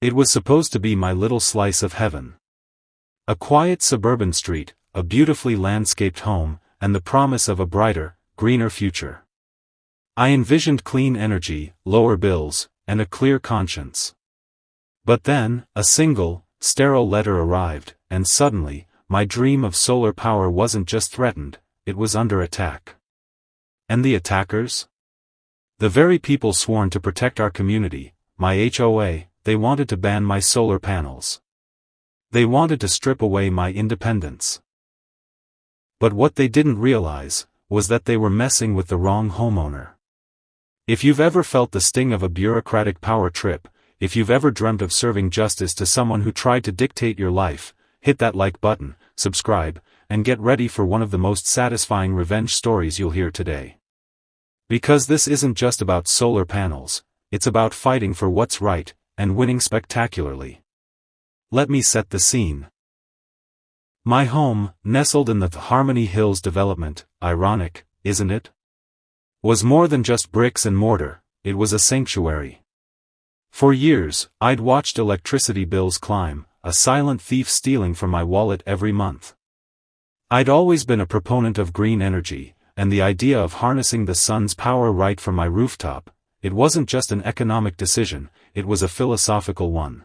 It was supposed to be my little slice of heaven. A quiet suburban street, a beautifully landscaped home, and the promise of a brighter, greener future. I envisioned clean energy, lower bills, and a clear conscience. But then, a single, sterile letter arrived, and suddenly, my dream of solar power wasn't just threatened, it was under attack. And the attackers? The very people sworn to protect our community, my HOA, they wanted to ban my solar panels. They wanted to strip away my independence. But what they didn't realize was that they were messing with the wrong homeowner. If you've ever felt the sting of a bureaucratic power trip, if you've ever dreamt of serving justice to someone who tried to dictate your life, hit that like button, subscribe, and get ready for one of the most satisfying revenge stories you'll hear today. Because this isn't just about solar panels, it's about fighting for what's right, and winning spectacularly. Let me set the scene. My home, nestled in the Harmony Hills development, ironic, isn't it? Was more than just bricks and mortar, it was a sanctuary. For years, I'd watched electricity bills climb, a silent thief stealing from my wallet every month. I'd always been a proponent of green energy, and the idea of harnessing the sun's power right from my rooftop, it wasn't just an economic decision, it was a philosophical one.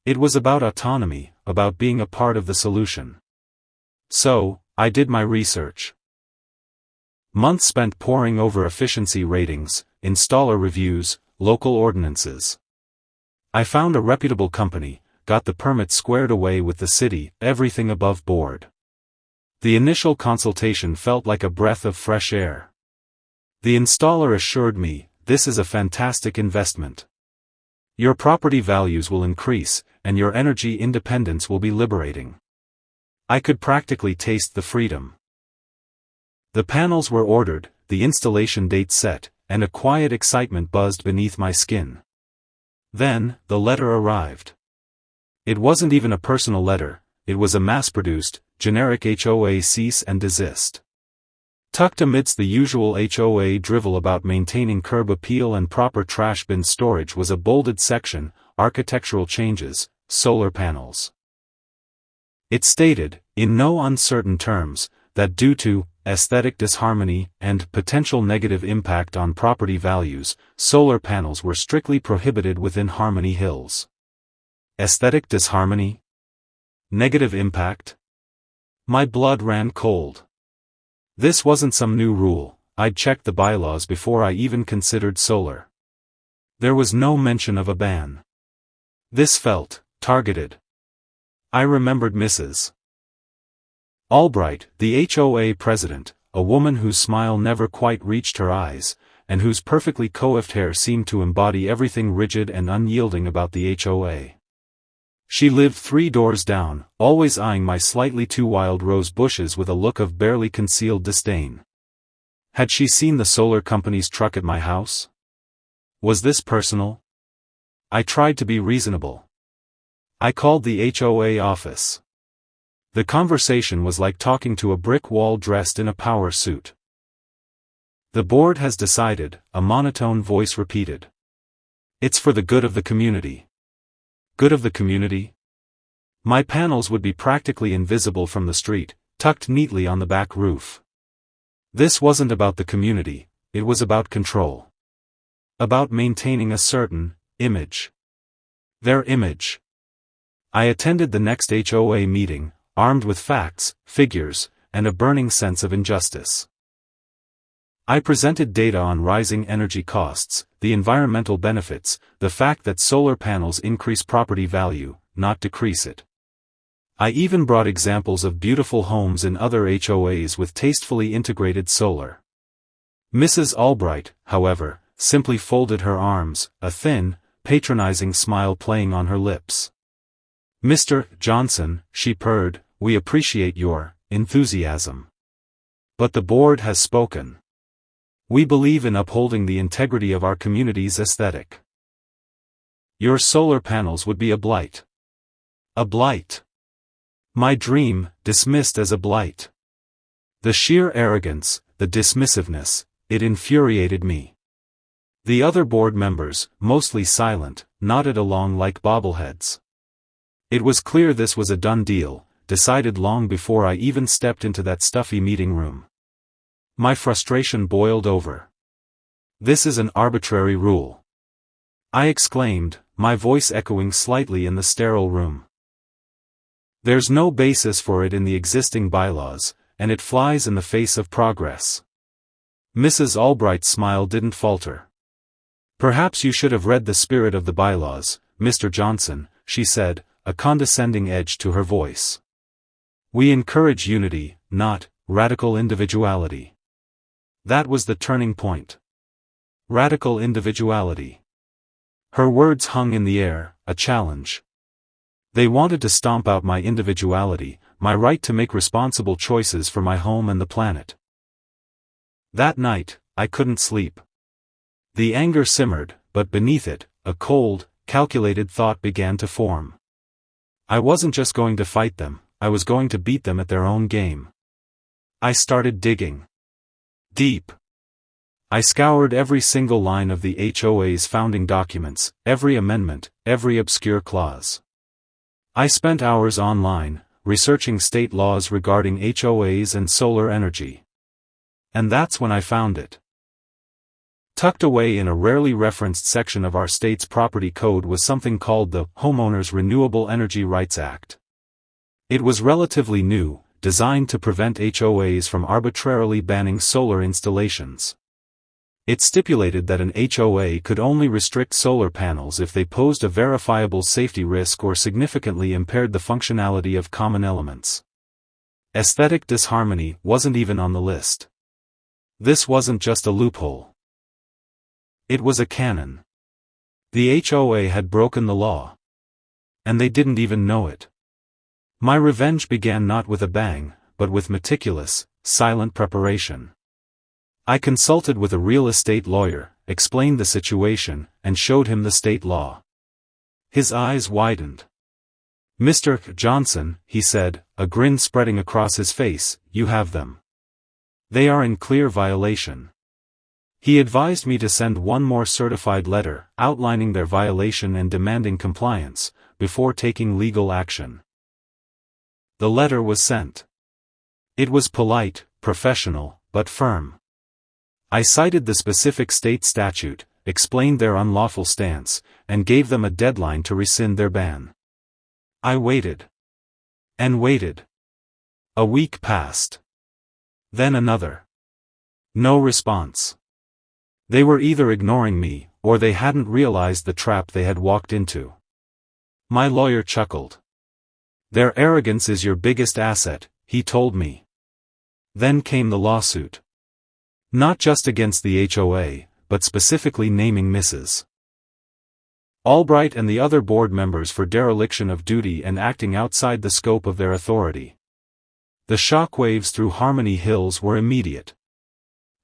It was about autonomy, about being a part of the solution. So, I did my research. Months spent poring over efficiency ratings, installer reviews, local ordinances. I found a reputable company, got the permit squared away with the city, everything above board. The initial consultation felt like a breath of fresh air. The installer assured me, this is a fantastic investment. Your property values will increase, and your energy independence will be liberating. I could practically taste the freedom. The panels were ordered, the installation date set, and a quiet excitement buzzed beneath my skin. Then, the letter arrived. It wasn't even a personal letter, it was a mass-produced, generic HOA cease and desist. Tucked amidst the usual HOA drivel about maintaining curb appeal and proper trash bin storage was a bolded section, architectural changes, solar panels. It stated, in no uncertain terms, that due to aesthetic disharmony and potential negative impact on property values, solar panels were strictly prohibited within Harmony Hills. Aesthetic disharmony? Negative impact? My blood ran cold. This wasn't some new rule, I'd checked the bylaws before I even considered solar. There was no mention of a ban. This felt targeted. I remembered Mrs. Albright, the HOA president, a woman whose smile never quite reached her eyes, and whose perfectly coiffed hair seemed to embody everything rigid and unyielding about the HOA. She lived 3 doors down, always eyeing my slightly too wild rose bushes with a look of barely concealed disdain. Had she seen the solar company's truck at my house? Was this personal? I tried to be reasonable. I called the HOA office. The conversation was like talking to a brick wall dressed in a power suit. The board has decided, a monotone voice repeated. It's for the good of the community. Good of the community? My panels would be practically invisible from the street, tucked neatly on the back roof. This wasn't about the community, it was about control. About maintaining a certain image. Their image. I attended the next HOA meeting, armed with facts, figures, and a burning sense of injustice. I presented data on rising energy costs, the environmental benefits, the fact that solar panels increase property value, not decrease it. I even brought examples of beautiful homes in other HOAs with tastefully integrated solar. Mrs. Albright, however, simply folded her arms, a thin, patronizing smile playing on her lips. Mr. Johnson, she purred, we appreciate your enthusiasm. But the board has spoken. We believe in upholding the integrity of our community's aesthetic. Your solar panels would be a blight. A blight. My dream, dismissed as a blight. The sheer arrogance, the dismissiveness, it infuriated me. The other board members, mostly silent, nodded along like bobbleheads. It was clear this was a done deal, decided long before I even stepped into that stuffy meeting room. My frustration boiled over. "This is an arbitrary rule," I exclaimed, my voice echoing slightly in the sterile room. "There's no basis for it in the existing bylaws, and it flies in the face of progress." Mrs. Albright's smile didn't falter. "Perhaps you should have read the spirit of the bylaws, Mr. Johnson," she said, a condescending edge to her voice. "We encourage unity, not radical individuality." That was the turning point. Radical individuality. Her words hung in the air, a challenge. They wanted to stomp out my individuality, my right to make responsible choices for my home and the planet. That night, I couldn't sleep. The anger simmered, but beneath it, a cold, calculated thought began to form. I wasn't just going to fight them, I was going to beat them at their own game. I started digging deep. I scoured every single line of the HOA's founding documents, every amendment, every obscure clause. I spent hours online, researching state laws regarding HOAs and solar energy. And that's when I found it. Tucked away in a rarely referenced section of our state's property code was something called the Homeowners Renewable Energy Rights Act. It was relatively new, designed to prevent HOAs from arbitrarily banning solar installations. It stipulated that an HOA could only restrict solar panels if they posed a verifiable safety risk or significantly impaired the functionality of common elements. Aesthetic disharmony wasn't even on the list. This wasn't just a loophole. It was a canon. The HOA had broken the law. And they didn't even know it. My revenge began not with a bang, but with meticulous, silent preparation. I consulted with a real estate lawyer, explained the situation, and showed him the state law. His eyes widened. "Mr. Johnson," he said, a grin spreading across his face, "you have them. They are in clear violation." He advised me to send one more certified letter, outlining their violation and demanding compliance, before taking legal action. The letter was sent. It was polite, professional, but firm. I cited the specific state statute, explained their unlawful stance, and gave them a deadline to rescind their ban. I waited. And waited. A week passed. Then another. No response. They were either ignoring me, or they hadn't realized the trap they had walked into. My lawyer chuckled. "Their arrogance is your biggest asset," he told me. Then came the lawsuit. Not just against the HOA, but specifically naming Mrs. Albright and the other board members for dereliction of duty and acting outside the scope of their authority. The shockwaves through Harmony Hills were immediate.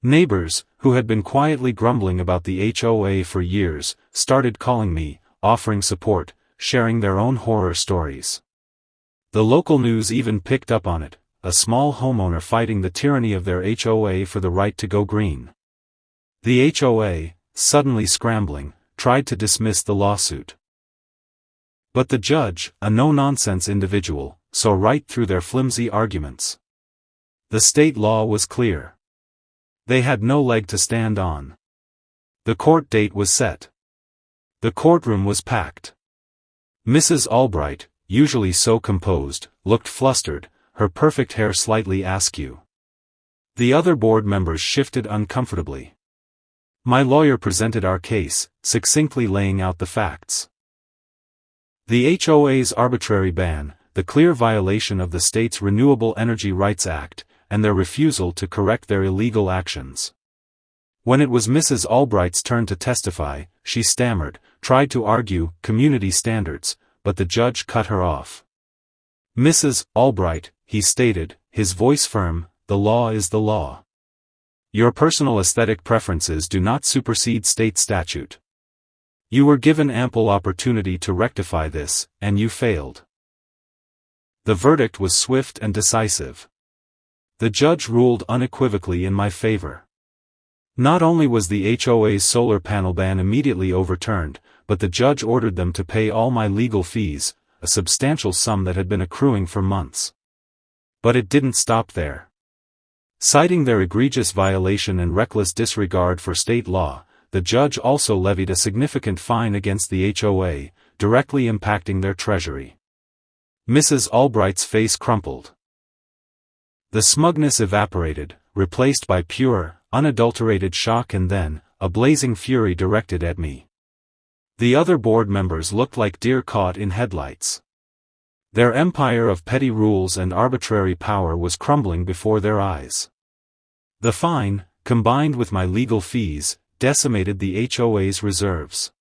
Neighbors, who had been quietly grumbling about the HOA for years, started calling me, offering support, sharing their own horror stories. The local news even picked up on it, a small homeowner fighting the tyranny of their HOA for the right to go green. The HOA, suddenly scrambling, tried to dismiss the lawsuit. But the judge, a no-nonsense individual, saw right through their flimsy arguments. The state law was clear. They had no leg to stand on. The court date was set. The courtroom was packed. Mrs. Albright, usually so composed, looked flustered, her perfect hair slightly askew. The other board members shifted uncomfortably. My lawyer presented our case, succinctly laying out the facts. The HOA's arbitrary ban, the clear violation of the state's Renewable Energy Rights Act, and their refusal to correct their illegal actions. When it was Mrs. Albright's turn to testify, she stammered, tried to argue community standards, but the judge cut her off. "Mrs. Albright," he stated, his voice firm, "the law is the law. Your personal aesthetic preferences do not supersede state statute. You were given ample opportunity to rectify this, and you failed." The verdict was swift and decisive. The judge ruled unequivocally in my favor. Not only was the HOA's solar panel ban immediately overturned, but the judge ordered them to pay all my legal fees, a substantial sum that had been accruing for months. But it didn't stop there. Citing their egregious violation and reckless disregard for state law, the judge also levied a significant fine against the HOA, directly impacting their treasury. Mrs. Albright's face crumpled. The smugness evaporated, replaced by pure, unadulterated shock and then, a blazing fury directed at me. The other board members looked like deer caught in headlights. Their empire of petty rules and arbitrary power was crumbling before their eyes. The fine, combined with my legal fees, decimated the HOA's reserves.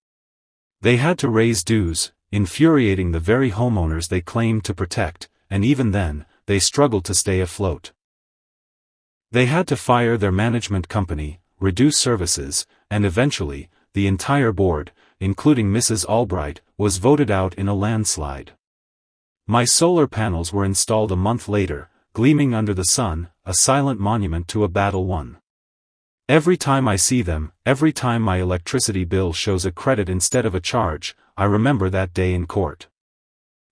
They had to raise dues, infuriating the very homeowners they claimed to protect, and even then, they struggled to stay afloat. They had to fire their management company, reduce services, and eventually, the entire board, including Mrs. Albright, was voted out in a landslide. My solar panels were installed a month later, gleaming under the sun, a silent monument to a battle won. Every time I see them, every time my electricity bill shows a credit instead of a charge, I remember that day in court.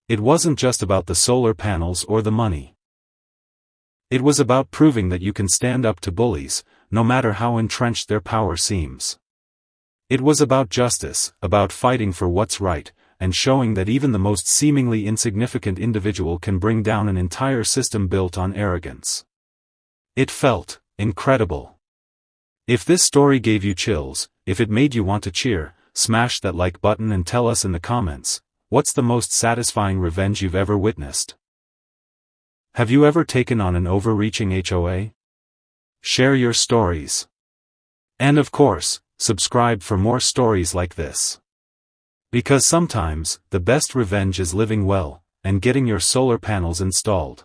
It wasn't just about the solar panels or the money. It was about proving that you can stand up to bullies, no matter how entrenched their power seems. It was about justice, about fighting for what's right, and showing that even the most seemingly insignificant individual can bring down an entire system built on arrogance. It felt incredible. If this story gave you chills, if it made you want to cheer, smash that like button and tell us in the comments, what's the most satisfying revenge you've ever witnessed? Have you ever taken on an overreaching HOA? Share your stories. And of course, subscribe for more stories like this. Because sometimes, the best revenge is living well, and getting your solar panels installed.